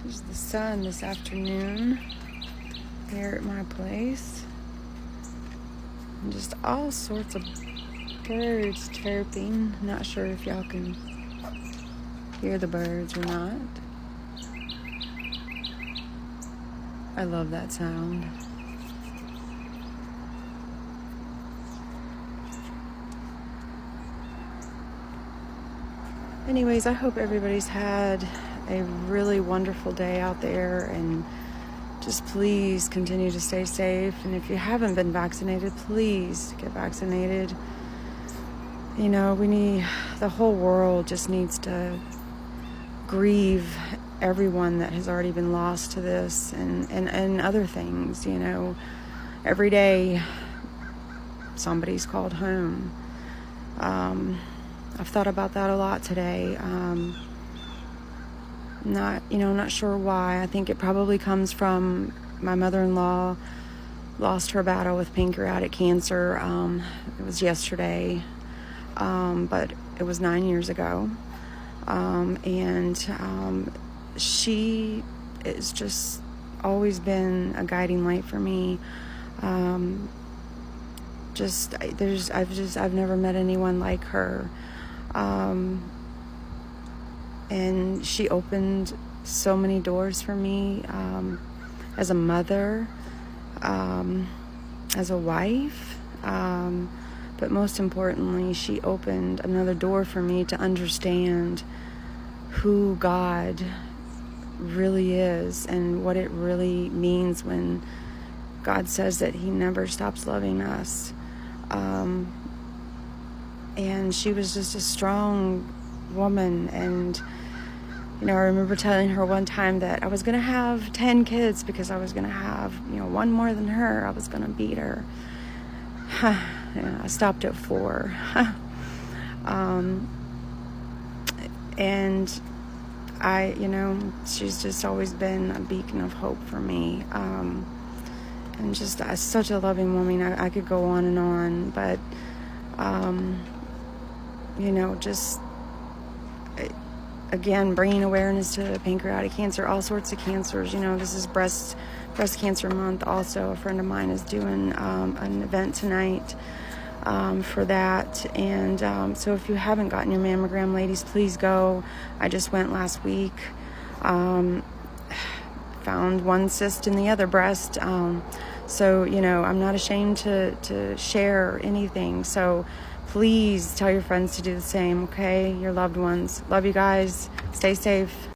There's the sun this afternoon here at my place. And just all sorts of birds chirping. Not sure if y'all can hear the birds or not. I love that sound. Anyways, I hope everybody's had a really wonderful day out there, and just please continue to stay safe. And if you haven't been vaccinated, please get vaccinated. You know, the whole world just needs to grieve everyone that has already been lost to this and other things. You know, every day somebody's called home. I've thought about that a lot today. Not sure why. I think it probably comes from my mother-in-law lost her battle with pancreatic cancer. It was yesterday, but it was 9 years ago. She has just always been a guiding light for me. I've never met anyone like her. And she opened so many doors for me, as a mother, as a wife, but most importantly, she opened another door for me to understand who God really is and what it really means when God says that He never stops loving us. And she was just a strong woman. And, you know, I remember telling her one time that I was going to have 10 kids because I was going to have, one more than her. I was going to beat her. Yeah, I stopped at 4. And she's just always been a beacon of hope for me. And just such a loving woman. I could go on and on, but, just, again, bringing awareness to pancreatic cancer, all sorts of cancers. This is breast cancer month also. A friend of mine is doing an event tonight for that. And so if you haven't gotten your mammogram, ladies, please go. I just went last week. Found one cyst in the other breast. So, I'm not ashamed to share anything. So please tell your friends to do the same, okay? Your loved ones. Love you guys. Stay safe.